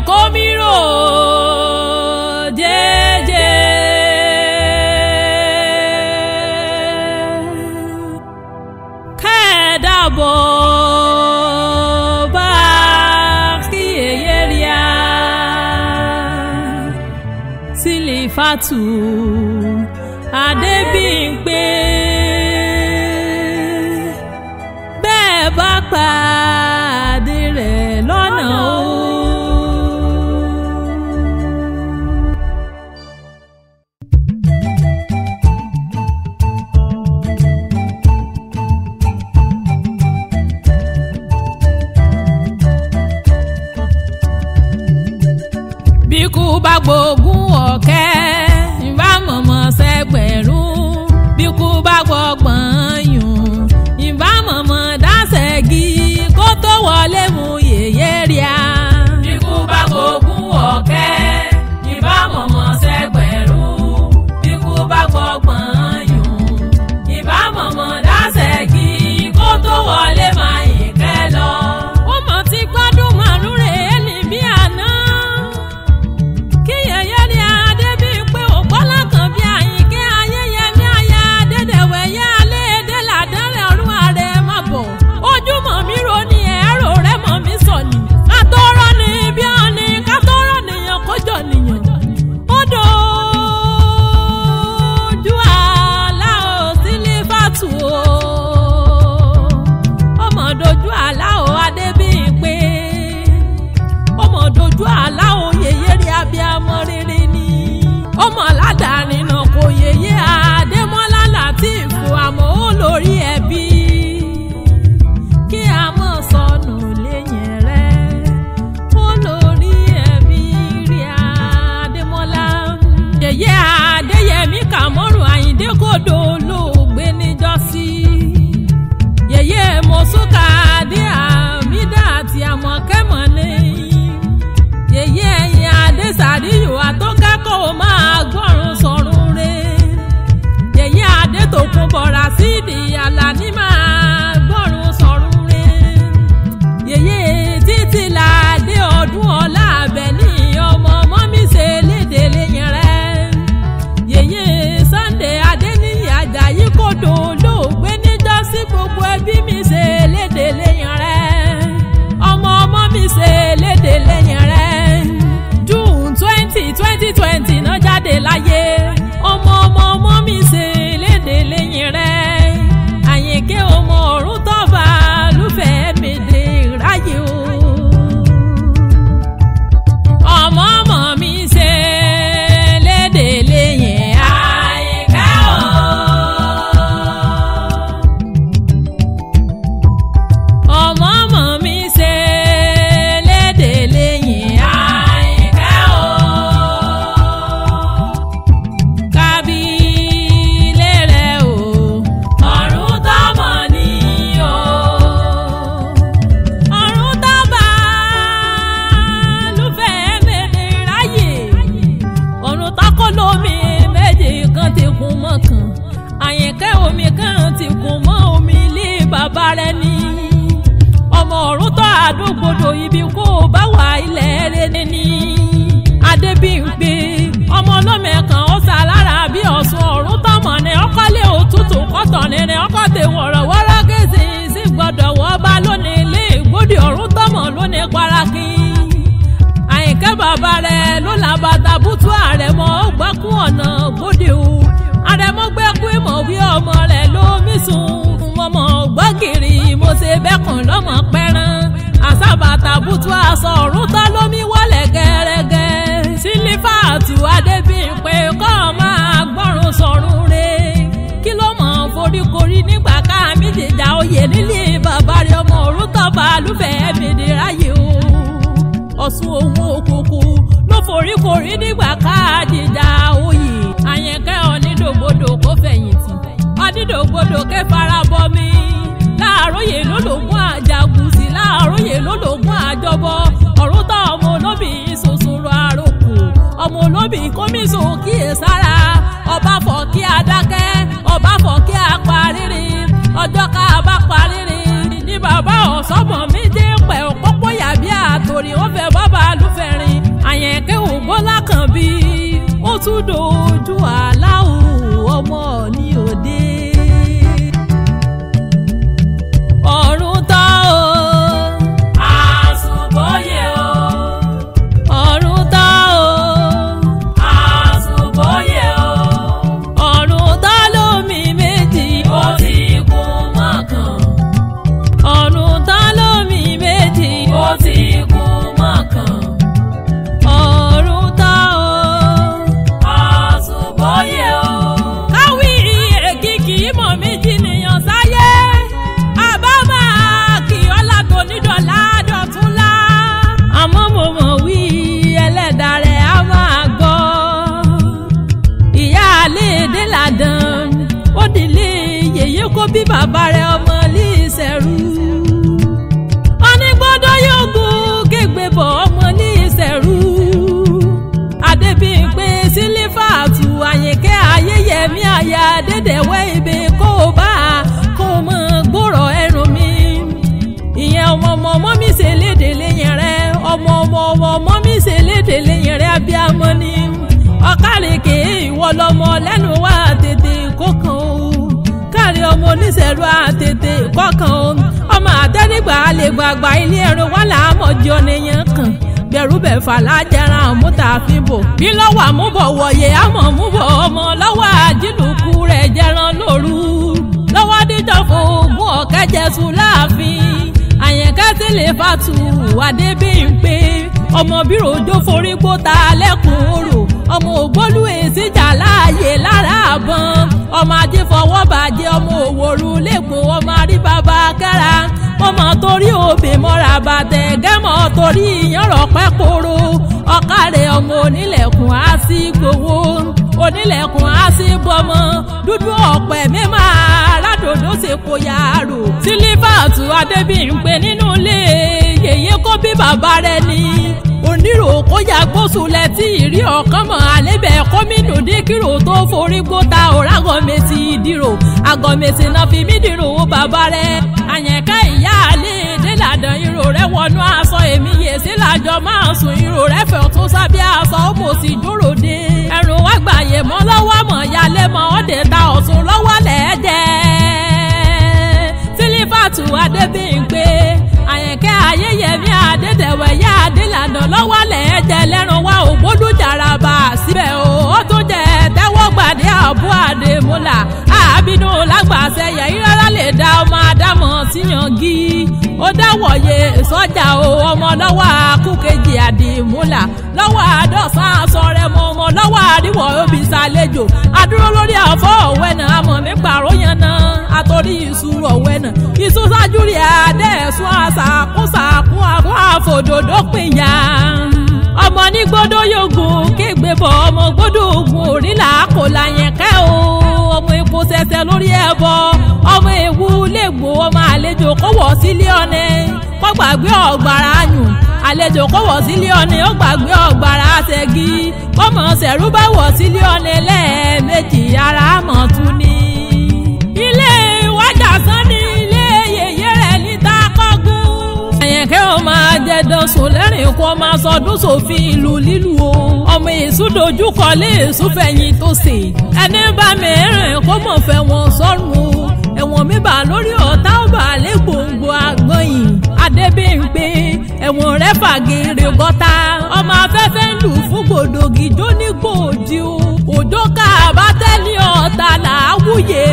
kó mi rò jẹ́jẹ́. Kẹ́ẹ̀dàbọ̀ bá kí èyẹ rí a Sílífátù Adébímpé bẹ́ẹ̀ bá pàdé rẹ̀ lọ́nà o. Bí kú bá gbógun ọ̀kẹ́ ìbá mọ̀mọ́ sẹ́gbẹ̀rún bí kú bá gbọ́gbọ̀n yùn ìbá mọ̀mọ́ dáṣẹ́gi kó tó wọlé mú yèyé rí a. Bí kú bá gbógun ọ̀kẹ́ ìbá mọ̀mọ́ sẹ́gbẹ̀rún bí kú bá gbọ́gbọ̀n yùn ìbá mọ̀mọ́ dáṣẹ́gi kó tó wọlé máa yìn kẹ́ lọ. Ó mọ̀ tí gbádùn màrún rè é ní bí àná. Kí yèyé rí Adébímpé ògbọ́lá kan bí Àyìnkẹ́ Ayéyẹmí aya Adédèwẹ̀ yá alẹ́ èdè làdánlẹ̀ ọ̀run ààrẹ má bọ̀. Ojúmọ̀ mi ro ni ẹ̀rọ rẹ̀ mọ̀ mí sọ ni. Ká tó rọ́ ni bí ọ́ ni ká tó rọ́ nìyàn kójọ nìyàn. Ó dojú àlá o Sílífátù o. Ó mọ̀ dojú àlá o Adébímpé. Ó mọ̀ dojú àlá o yèyé rí abiyamọ rere ni. Ó mọ̀ ládàárín náà kò yèyé Adémọ́lá Látìfù àmọ́ ó lórí ẹbí. Kí a mọ̀ sọnù lẹ́yìn rẹ̀ ó lórí ẹbí rí Adémọ́lá. Yèyé Adéyẹmí Kàmọ́rù Àyìndé Kòdó olóògbé níjọ́sí. Yèyé Mọ̀súkà Adé Àmídà àti Àmọ̀kẹ́mọ̀ ní. Yèyé ẹ̀yìn Adé Sàríyù àtọ́kẹ́kọ̀ọ́ máa gbọ́rùn sọ̀rùn rẹ̀. Yèyé Adé Tòkunbọ̀ Ràsídì Àlàní máa gbọ́rùn sọ̀rùn rẹ̀. Yèyé Títíládé Ọdún Ọlá Àbẹ̀ní ọmọ mọ́mí ṣe léde lẹ́yìn rẹ̀. Yèyé Sunday Adéníyì Àjàyí Kòdó olóògbé níjọ́sí gbogbo ẹbí mi ṣe léde lẹ́yìn rẹ̀. Ọmọ mi ṣe léde lẹ́yìn rẹ̀. June 2020 náà jáde láyé. Ọmọ mi ṣe léde lẹ́yìn rẹ̀. Àyìnkẹ́ ọmọ ọ̀run tọ́ba lúfẹ́ mèdè ráyè o. Ọmọ mi ṣe léde lẹ́yìn Àyìnkẹ́ o. Ọmọ mi ṣe léde lẹ́yìn Àyìnkẹ́ o. Kábílé rẹ̀ o, ọ̀run tọ́mọ ni o. Ọ̀run tọ́ba lúfẹ́ mèdè ráyè. Ọ̀run tọ́kọ́ lómi méjì kan ti kún mọ́ kan. Àyìnkẹ́ omi kan ti kún mọ́ omi ilé bàbá rẹ̀ ni. Ọmọ ọ̀run tọ́ àdógbodò ibi kó bá wà ilẹ̀ rẹ̀ ní. Adébímpé ọmọ ọlọ́mẹ̀kan ó sá lára bí Ọ̀ṣun ọ̀run tọ́mọ̀ ní ọkọ́lé òtútù kọ́tọ̀ nínú ọkọ̀ tẹ wọ̀rọ̀wọ́rọ́ kéṣì sí gbọ́dọ̀ wọ́ bá lónìí ilé ìgbódì ọ̀run tọ́mọ̀ lónìí paraki. Àyìnkẹ́ bàbá rẹ̀ ló là bàtà bútú àrẹ̀mọ ó gbákún ọ̀nà gbódì o. Àrẹ̀mọ gbẹ́kú ìmọ̀ wí ọmọ rẹ̀ ló mí sùn. Mọ̀mọ́ gbọ́gìrì mo ṣe bẹ́kùn lọ́mọ pẹ́rán. Àṣàbàtà bútú aṣọ ọ̀run tán lómi wọlé gẹ́rẹ́gẹ́. Sílífátù Adébímpé kọ́ máa gbọ́rùn sọ̀rùn rẹ̀. Kí ló mọ̀ foríkorí nígbà ká mi jìjà oyè nílé bàbá rẹ̀ ọmọ ọ̀run tọ́ba lúfẹ́ mèdè ráyè o. Ọ̀ṣun òun òkùnkù ló foríkorí nígbà ká jìjà oyè. Àyìnkẹ́ Onídògbodò kó fẹ̀yìntì. Onídògbodò ké farabọ́ mi. Láàróyè lólògùn àjàgùn sí láàróyè lólògùn àjọbọ. Ọ̀run tọ́ ọmọ olóbì ṣoṣoro àròkù. Ọmọ olóbì kọ́míṣọ kíyèsára. Ọba fọ̀ kí adákẹ́. Ọba fọ̀ kí apárírì. Ọjọ́ ká bá parírì. Ní bàbá ọ̀sọ́mọ̀ méje pẹ̀ òpópó yàbí àtòrí ó fẹ́ bàbá lúfẹ̀rin. Àyìnkẹ́ Ògbọ́lá kan bí ó tún dojú Àláù ọmọ ní òde. Ọ̀run tán o àsùnbóyè o, ọ̀run tán o àsùnbóyè o, ọ̀run tán lómi méjì ó ti kún mọ́kàn, ọ̀run tán lómi méjì ó ti kún mọ́kàn, ọ̀run tán o àsùnbóyè o. Káwí èkìkì mọ̀ méjì nìyàn sáyé, àbámà kì ọ́lá tó nídọ̀lá dọ̀túnlá. Àmọ́ mo mọ̀ wí ẹlẹ́dàá rẹ̀ á máa gbọ́. Ìyá àlédè làdàn ó délé yèyé kó bí bàbá rẹ̀ ọmọ lè ṣẹ̀rú. Wọ́n ní gbọ́dọ̀ yóò gún kégbé bọ̀ ọmọ ní ìṣẹ̀rú. Adébímpé Sílífàtù Àyìnkẹ́ Ayéyẹmí àyà Adédèwé ibè kó bá kó mọ gbòòrò ẹrù mi. Ìyẹn ọmọ mi ṣe léde lẹ́yìn rẹ̀, ọmọ mi ṣe léde lẹ́yìn rẹ̀ abiyamọ ni. Ọ̀kàrèké ìwọ lọmọ lẹ́nu wá tètè kókan o, kárí ọmọ oníṣẹ̀lú àtètè kọ́kan o. Ọmọ àtẹnigbà lè gbàgbà ilé ẹ̀rọ wà láàmọ̀jọ nìyẹn kan. Bẹ̀rù bẹ̀fà lájẹran àmúta fíbò. Bí lọ́wọ́ àmúbọ̀ wọ̀yẹ̀ àmọ̀ múbọ̀ ọmọ lọ́wọ́ àjìlùkù rẹ̀ jẹran lóru. Lọ́wọ́ díjọ́ fún ogún ọ̀kẹ́jẹsùn láàfin. Àyìnkẹ́ Sílífàtù Adébímpé ọmọ bírò ojó forí gbóta lẹ́kùn orò. Ọmọ ògbólú èsìjà láàyè lára àbọ̀n. Ọmọ ajé fọwọ́ bàjẹ́ ọmọ òwòrú lẹ́gbọ̀n ọmọ àríbàbà kára. Ọmọ torí òbí mọ́ra bàtẹ̀ gẹ́mọ̀ torí ìyànrọ̀ pẹ́ kóró. Ọ̀kàrẹ̀ ọmọ onílẹ̀kùn á sí gbowó, onílẹ̀kùn á sí bọ́mọ. Dúdú ọ̀pẹ mímọ́ aládòdó ṣe kó yàrá. Sílífàtù Adébímpé nínú ilé yèyé kó bí bàbá rẹ̀ ni. Onírò kó ya gbósùlẹ̀ tí ìrí ọ̀kan mọ̀ àlébẹ̀ kọ́mínú díkìrò tó forí gbóta òrágọ̀mẹ̀sì ìdírò. Àgọ̀mẹ̀sì náà fi mí dìrò bàbá rẹ̀. Àyìnkẹ́ ìyá àlédè làdàn ìrò rẹ̀ wọnú aṣọ èmi yèsí làjọ máa sùn ìrò rẹ̀ fẹ̀ tún sábẹ́ aṣọ mo sì dúró dé. Ẹ̀rùn wá gbàyè mọ́ lọ́wọ́ mọ̀ yálé mọ́ ọ́dẹ ta ọ̀tún lọ́wọ́ lẹ́ẹ̀dẹ́. Sílífàtù Adébímpé Àyìnkẹ́ Ayéyẹmí Adédèwé yá Adélànà lọ́wọ́ lẹ́ẹ̀jẹ̀ lẹ́rùn wá ògbódú jàràbà síbẹ̀ o. Ó tún jẹ́ tẹ́wọ́ gbàdé àbú àdèmúlà àbínú lágbàṣẹ yẹ̀yí rárá lè dá ọmọ Ádámọ̀ síyangí. Ó dáwọ̀ye sọ́jà o ọmọ lọ́wọ́ akúkejì àdèmúlà lọ́wọ́ àdọ́sán aṣọ rẹ̀ mọ́ ọmọ lọ́wọ́ àríwọ̀ òbí ṣàlejò. Adúró lórí àfọ́ òwe náà àmọ̀ mi pààrọ̀ yẹn náà àtòrí ìṣúrò òwe náà. Ìṣú sájú rí adé ẹ̀sùn àṣàkúṣàkún àkún àfòdòdó pìyà. Ọmọ ní gbódò yògùn kégbé bọ̀ ọmọ gbódò ògùn òrìlà kò l'Àyìnkẹ́ o. Ọmọ epo ṣẹṣẹ lórí ẹbọ, ọmọ ewu lẹ́gbò ọmọ àlejò kó wọ̀ sílé ọ̀nẹ́ kó gbàgbé ọ̀gbàrà yùn. Àlejò kó wọ̀ sílé ọ̀nẹ́ ó gbàgbé ọ̀gbàrà ṣẹ́gi. Kọ́mọ ṣẹ̀rú bá wọ̀ sílé ọ̀nẹ́ lẹ́ẹ̀mejì ara mọ̀ tún ní. Ilé ìwájà sán ní ilé yèyé rẹ̀ ní takọ́gún. Àyìnkẹ́ ó máa jẹ̀dọ̀ sùn lẹ́rìn kó máa sọdún sófin ìlú lílu o. Ọmọ èṣù dojúkọ lé èṣù fẹ̀yìn tó sè. Ẹni bá mi rìn kó mọ̀ fẹ́ wọn sọ́run o. Ẹ̀wọ̀n mi bà lórí ọ̀tá ọba lé gbòǹgbò àgbọ̀yìn. Adébímpé ẹ̀wọ̀n rẹ̀ fàgèrè gọ́ta. Ọmọ afẹ́fẹ́ ń lù fún gbòdògì jó ní gbòòdì o. Òjò ká àbátẹ́lẹ̀ ọ̀tá làáwúyè.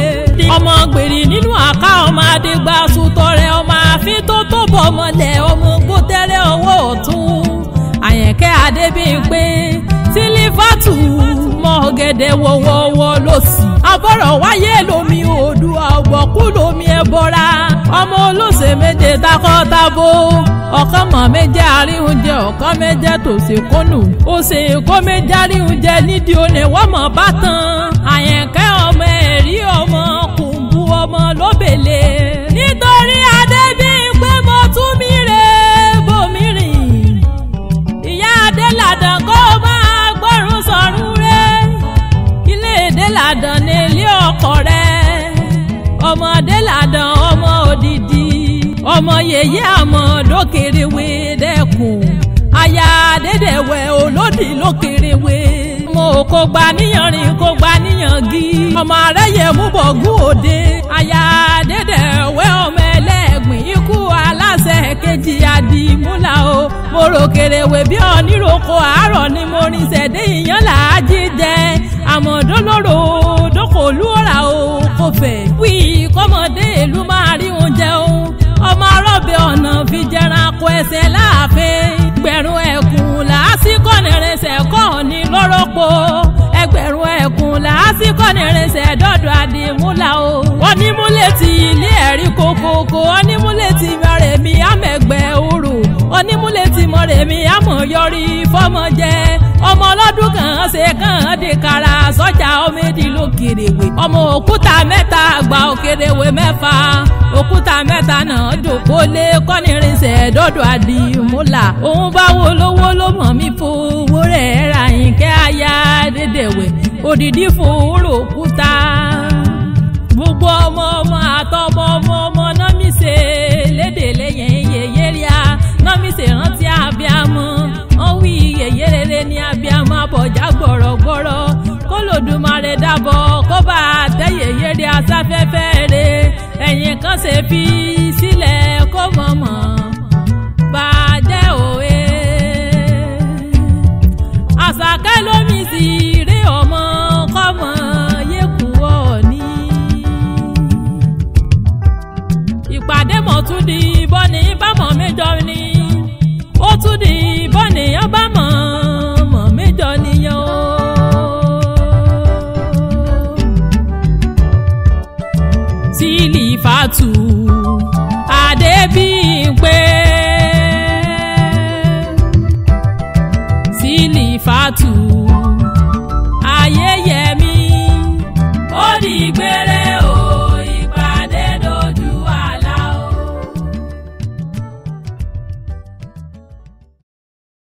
Ọmọ gbèrè nínú àká ọmọ adégbà sùtọ̀rẹ̀ ọmọ àfi tó tó bọ̀ mọ́lẹ̀ ọmọ gbótẹ́rẹ́ ọwọ́ ọ̀tún. Àyìnkẹ́ Adébímpé Sílífàtù mọ ọ̀gẹ̀dẹ̀ wọ̀wọ̀wọ̀ lọ́sì. Àbọ̀rọ̀ wáyé lomi Oòduà ọ̀gbọ̀kú lomi ẹbọra. Ọmọ olóṣè méje takọ́tabo. Ọ̀kan mọ̀ méje àríhùnjẹ ọ̀kan méje tòṣè kónù. Òṣè èkó méje àríhùnjẹ nídìí olè wọ́n mọ̀ bá tán. Àyìnkẹ́ ọmọ ẹ̀rí ọmọ kùnbù ọmọ lóbèlè. Nítorí Adébímpé mo tún mi rè bomi rìn. Ìyá Adélàdàn kó máa gbọ́rùn sọ̀rùn rẹ̀. Ilé Adélàdàn ní ilé ọkọ rẹ̀. Ọmọ Adélàdàn ọmọ òdìdí. Ọmọ yèyé àmọ́ dókèrèwé dẹ́kun. Aya Adédèwé olóògbé. lódì lókèrèwé. mo kò gbà níyàn rìn kò gbà níyàn gí. ọmọ arẹ́yẹ mú bọ̀gún òde. aya Adédèwé ọmọ ẹlẹ́gbìn ikú aláṣẹ kejì Àdìmúlà o. mo rò kèrèwé bí oníròkò àárọ̀ ni mo rin ṣẹ̀dé ìyàn làájí jẹ. àmọ̀dó lóró dókòlú ọ̀rà o kò fẹ́. wí kọ́mọdé ìlú máa rí oúnjẹ o. ọmọ arọ́bẹ̀ ọ̀nà fi jẹran kó ẹsẹ̀ láàfin. ẹgbẹ̀rún ẹ̀kún làásìkò nìrìnsẹ̀ kọ́ ní lọ́rọ́pọ̀. ẹgbẹ̀rún ẹ̀kún làásìkò nìrìnsẹ̀ dọ́dọ̀ Àdìmúlà o. wọ́n ní múlẹ̀ tí ilé ẹ̀rí kókókó. wọ́n ní múlẹ̀ tí mọ̀rẹ̀mí àmẹ̀gbẹ́ òru. wọ́n ní múlẹ̀ tí mọ̀rẹ̀mí àmọ̀yọrí fọ́mọ jẹ. ọmọ ọlọ́dún kan ṣe kàn dé kara sọ́jà ọmọdé lókèrèwé. ọmọ òkúta mẹ́ta àgbà òkèrèwé mẹ́fà. òkúta mẹ́ta náà jòkólé kọ́nìrìnsẹ̀ dọ́dọ̀ Àdìmúlà. òun bá wo lówó ló mọ̀ mí fowó rẹ̀ ra Àyìnkẹ́ aya Adédèwé. òdìdí fòórò òkúta. gbogbo ọmọ ọmọ àtọmọ ọmọ ọmọ náà mi ṣe lédè lẹ́yìn yèyé rí a. náà mi ṣe rántí abiyamọ. wọ́n wí yèyé rere ní abiyamọ abọ̀já gbọ̀rọ̀gbọ̀rọ̀. k'Olódùmarè dábọ̀ kó bá tẹ yèyé rí asáfẹ́fẹ́ rẹ̀. ẹ̀yìn kan ṣe fi sílẹ̀ kó mọ̀mọ́ bàjẹ́ òwe. Àṣàkẹ́ lómi sì rí ọmọ kọ́mọ yékù ọ̀ní. ìpàdé mọ̀ tún di bọ́ni bámọ̀ méjọ ni. ó tún di bọ́ni ọbámọ̀ mọ̀ méjọ nìyẹn o. Sílífàtù Adébímpé. Sílífàtù Ayéyẹmí. ó di gbére o.